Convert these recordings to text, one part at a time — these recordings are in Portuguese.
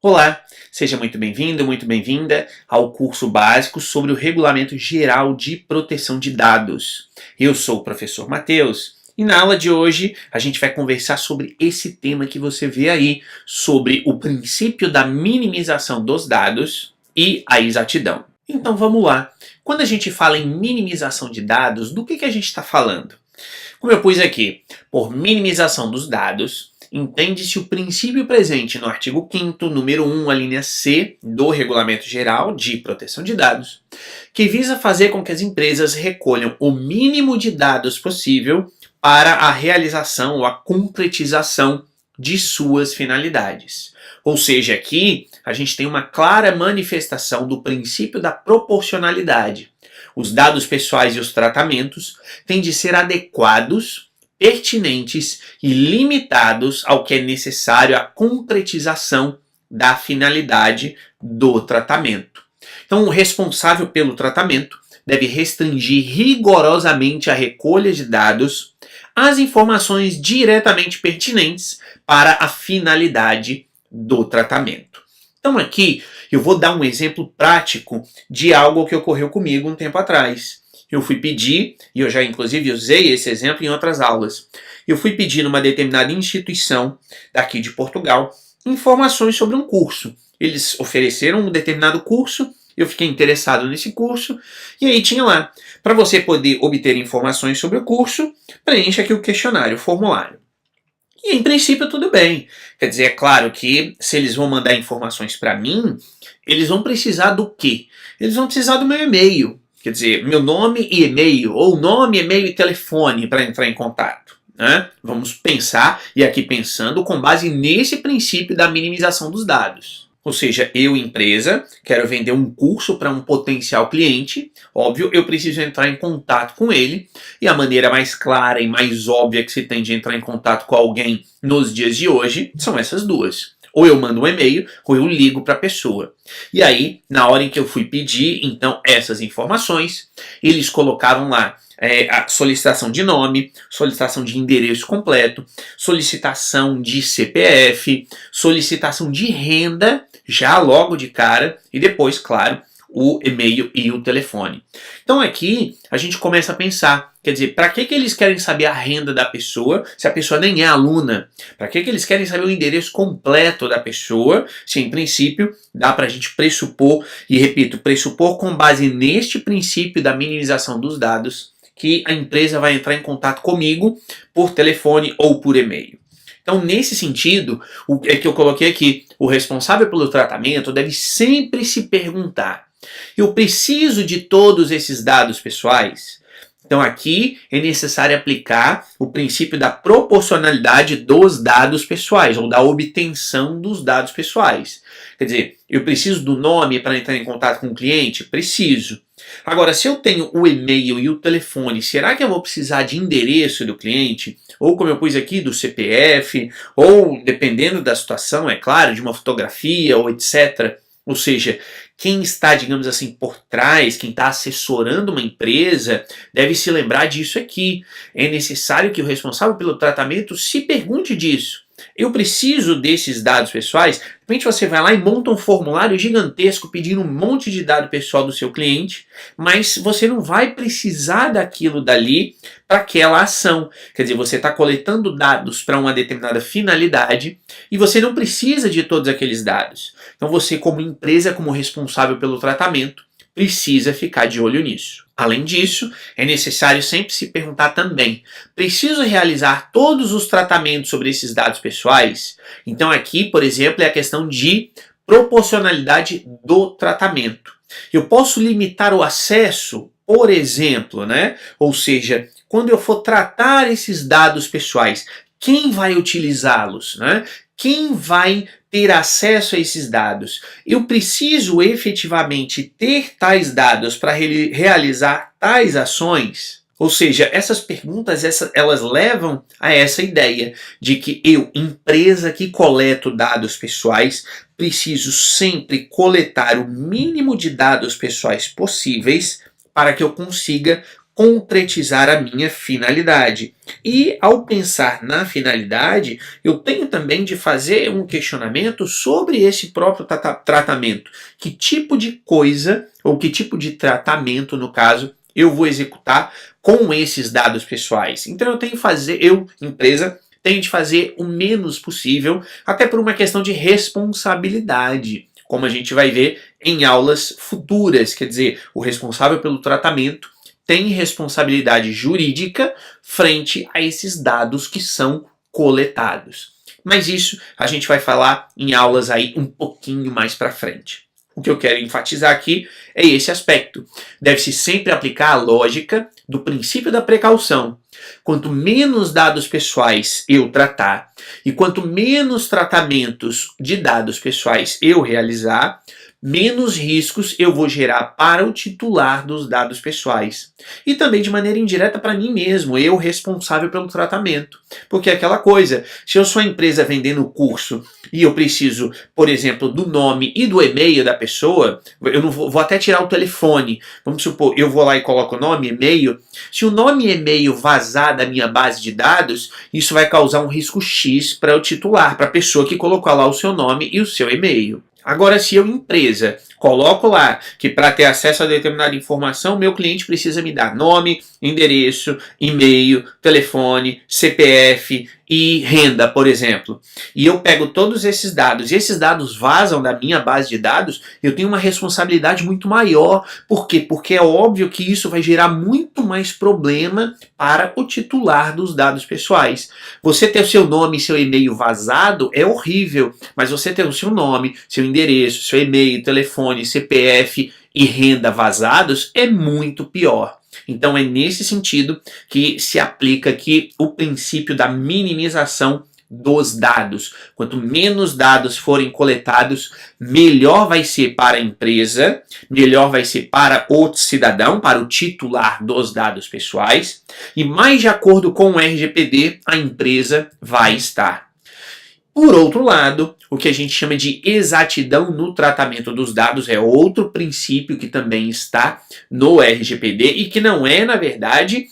Olá, seja muito bem-vindo, muito bem-vinda ao curso básico sobre o Regulamento Geral de Proteção de Dados. Eu sou o professor Matheus e na aula de hoje a gente vai conversar sobre esse tema que você vê aí, sobre o princípio da minimização dos dados e a exatidão. Então vamos lá. Quando a gente fala em minimização de dados, do que a gente está falando? Como eu pus aqui, por minimização dos dados, entende-se o princípio presente no artigo 5º, número 1, a linha C do Regulamento Geral de Proteção de Dados, que visa fazer com que as empresas recolham o mínimo de dados possível para a realização ou a concretização de suas finalidades. Ou seja, aqui a gente tem uma clara manifestação do princípio da proporcionalidade. Os dados pessoais e os tratamentos têm de ser adequados, pertinentes e limitados ao que é necessário à concretização da finalidade do tratamento. Então, o responsável pelo tratamento deve restringir rigorosamente a recolha de dados às informações diretamente pertinentes para a finalidade do tratamento. Então, aqui eu vou dar um exemplo prático de algo que ocorreu comigo um tempo atrás. Eu fui pedir, e eu já inclusive usei esse exemplo em outras aulas, eu fui pedir numa determinada instituição daqui de Portugal informações sobre um curso. Eles ofereceram um determinado curso, eu fiquei interessado nesse curso, e aí tinha lá, para você poder obter informações sobre o curso, preencha aqui o questionário, o formulário. E em princípio tudo bem. Quer dizer, é claro que se eles vão mandar informações para mim, eles vão precisar do quê? Eles vão precisar do meu e-mail. Quer dizer, meu nome e e-mail, ou nome, e-mail e telefone para entrar em contato. Né? Vamos pensar, e aqui pensando, com base nesse princípio da minimização dos dados. Ou seja, eu, empresa, quero vender um curso para um potencial cliente, óbvio, eu preciso entrar em contato com ele, e a maneira mais clara e mais óbvia que se tem de entrar em contato com alguém nos dias de hoje são essas duas. Ou eu mando um e-mail, ou eu ligo para a pessoa. E aí, na hora em que eu fui pedir, então, essas informações, eles colocaram lá a solicitação de nome, solicitação de endereço completo, solicitação de CPF, solicitação de renda, já logo de cara, e depois, claro, o e-mail e o telefone. Então aqui a gente começa a pensar, quer dizer, para que eles querem saber a renda da pessoa se a pessoa nem é aluna? Para que eles querem saber o endereço completo da pessoa se em princípio dá para a gente pressupor, e repito, pressupor com base neste princípio da minimização dos dados, que a empresa vai entrar em contato comigo por telefone ou por e-mail. Então, nesse sentido, o que eu coloquei aqui, o responsável pelo tratamento deve sempre se perguntar: eu preciso de todos esses dados pessoais? Então, aqui é necessário aplicar o princípio da proporcionalidade dos dados pessoais, ou da obtenção dos dados pessoais. Quer dizer, eu preciso do nome para entrar em contato com o cliente? Preciso. Agora, se eu tenho o e-mail e o telefone, será que eu vou precisar de endereço do cliente? Ou, como eu pus aqui, do CPF? Ou, dependendo da situação, é claro, de uma fotografia ou etc. Ou seja, quem está, digamos assim, por trás, quem está assessorando uma empresa, deve se lembrar disso aqui. É necessário que o responsável pelo tratamento se pergunte disso. Eu preciso desses dados pessoais? De repente você vai lá e monta um formulário gigantesco pedindo um monte de dado pessoal do seu cliente, mas você não vai precisar daquilo dali para aquela ação. Quer dizer, você está coletando dados para uma determinada finalidade e você não precisa de todos aqueles dados. Então você, como empresa, como responsável pelo tratamento, precisa ficar de olho nisso. Além disso, é necessário sempre se perguntar também: preciso realizar todos os tratamentos sobre esses dados pessoais? Então aqui, por exemplo, é a questão de proporcionalidade do tratamento. Eu posso limitar o acesso, por exemplo, né? Ou seja, quando eu for tratar esses dados pessoais, quem vai utilizá-los, né? Quem vai ter acesso a esses dados? Eu preciso efetivamente ter tais dados para realizar tais ações? Ou seja, essas perguntas elas levam a essa ideia de que eu, empresa que coleto dados pessoais, preciso sempre coletar o mínimo de dados pessoais possíveis para que eu consiga concretizar a minha finalidade. E ao pensar na finalidade, eu tenho também de fazer um questionamento sobre esse próprio tratamento. Que tipo de coisa, ou que tipo de tratamento, no caso, eu vou executar com esses dados pessoais. Então eu tenho que fazer, empresa, tenho de fazer o menos possível, até por uma questão de responsabilidade, como a gente vai ver em aulas futuras. Quer dizer, o responsável pelo tratamento tem responsabilidade jurídica frente a esses dados que são coletados. Mas isso a gente vai falar em aulas aí um pouquinho mais para frente. O que eu quero enfatizar aqui é esse aspecto. Deve-se sempre aplicar a lógica do princípio da precaução. Quanto menos dados pessoais eu tratar e quanto menos tratamentos de dados pessoais eu realizar, menos riscos eu vou gerar para o titular dos dados pessoais. E também de maneira indireta para mim mesmo, eu responsável pelo tratamento. Porque é aquela coisa, se eu sou a empresa vendendo o curso e eu preciso, por exemplo, do nome e do e-mail da pessoa, eu não vou até tirar o telefone. Vamos supor, eu vou lá e coloco o nome, e-mail. Se o nome e e-mail vazar da minha base de dados, isso vai causar um risco X para o titular, para a pessoa que colocou lá o seu nome e o seu e-mail. Agora, se eu, empresa, coloco lá que para ter acesso a determinada informação, meu cliente precisa me dar nome, endereço, e-mail, telefone, CPF e renda, por exemplo. E eu pego todos esses dados, e esses dados vazam da minha base de dados, eu tenho uma responsabilidade muito maior. Por quê? Porque é óbvio que isso vai gerar muito mais problema para o titular dos dados pessoais. Você ter o seu nome e seu e-mail vazado é horrível, mas você ter o seu nome, seu endereço, seu e-mail, telefone, CPF e renda vazados é muito pior. Então é nesse sentido que se aplica aqui o princípio da minimização dos dados. Quanto menos dados forem coletados, melhor vai ser para a empresa, melhor vai ser para o cidadão, para o titular dos dados pessoais, e mais de acordo com o RGPD a empresa vai estar. Por outro lado, o que a gente chama de exatidão no tratamento dos dados é outro princípio que também está no RGPD e que não é, na verdade,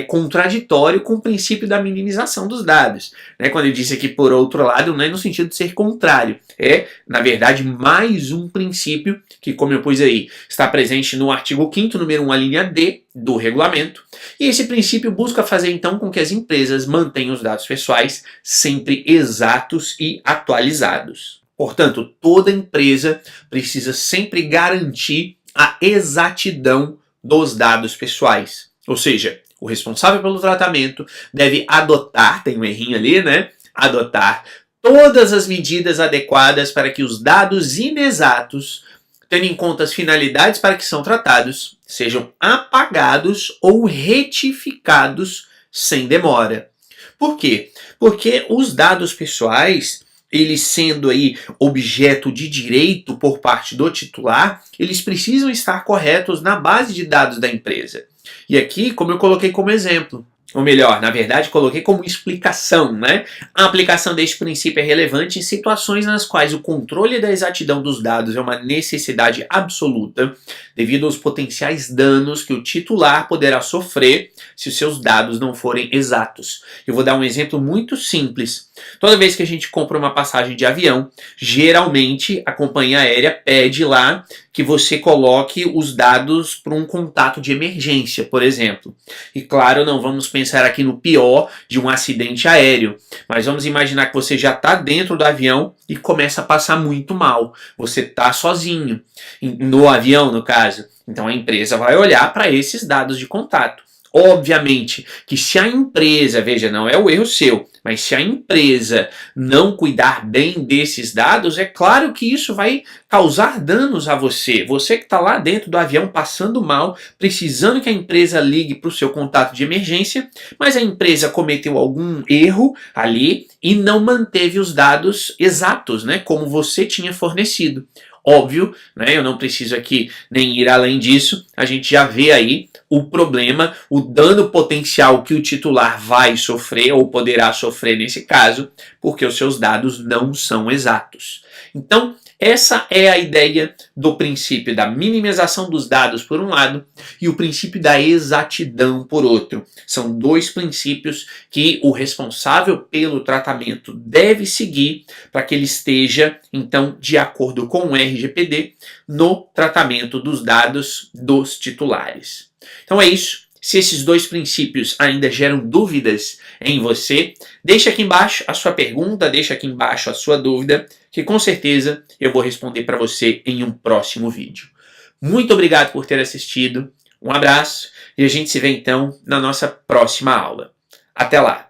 contraditório com o princípio da minimização dos dados. Quando eu disse aqui por outro lado, não é no sentido de ser contrário. É, na verdade, mais um princípio que, como eu pus aí, está presente no artigo 5º, número 1, a linha D do regulamento. E esse princípio busca fazer, então, com que as empresas mantenham os dados pessoais sempre exatos e atualizados. Portanto, toda empresa precisa sempre garantir a exatidão dos dados pessoais. Ou seja, o responsável pelo tratamento deve adotar, tem um errinho ali, né? Adotar todas as medidas adequadas para que os dados inexatos, tendo em conta as finalidades para que são tratados, sejam apagados ou retificados sem demora. Por quê? Porque os dados pessoais, eles sendo aí objeto de direito por parte do titular, eles precisam estar corretos na base de dados da empresa. E aqui, como eu coloquei como exemplo, ou melhor, na verdade, coloquei como explicação, né? A aplicação deste princípio é relevante em situações nas quais o controle da exatidão dos dados é uma necessidade absoluta, devido aos potenciais danos que o titular poderá sofrer se os seus dados não forem exatos. Eu vou dar um exemplo muito simples. Toda vez que a gente compra uma passagem de avião, geralmente a companhia aérea pede lá que você coloque os dados para um contato de emergência, por exemplo. E claro, não vamos pensar aqui no pior de um acidente aéreo, mas vamos imaginar que você já está dentro do avião e começa a passar muito mal. Você está sozinho, no avião no caso. Então a empresa vai olhar para esses dados de contato. Obviamente que se a empresa, veja, não é o erro seu, mas se a empresa não cuidar bem desses dados, é claro que isso vai causar danos a você. Você que está lá dentro do avião passando mal, precisando que a empresa ligue para o seu contato de emergência, mas a empresa cometeu algum erro ali e não manteve os dados exatos, né, como você tinha fornecido. Óbvio, né, eu não preciso aqui nem ir além disso, a gente já vê aí o problema, o dano potencial que o titular vai sofrer ou poderá sofrer nesse caso, porque os seus dados não são exatos. Então, essa é a ideia do princípio da minimização dos dados por um lado e o princípio da exatidão por outro. São dois princípios que o responsável pelo tratamento deve seguir para que ele esteja, então, de acordo com o RGPD no tratamento dos dados dos titulares. Então é isso. Se esses dois princípios ainda geram dúvidas em você, deixa aqui embaixo a sua pergunta, deixa aqui embaixo a sua dúvida, que com certeza eu vou responder para você em um próximo vídeo. Muito obrigado por ter assistido, um abraço e a gente se vê então na nossa próxima aula. Até lá!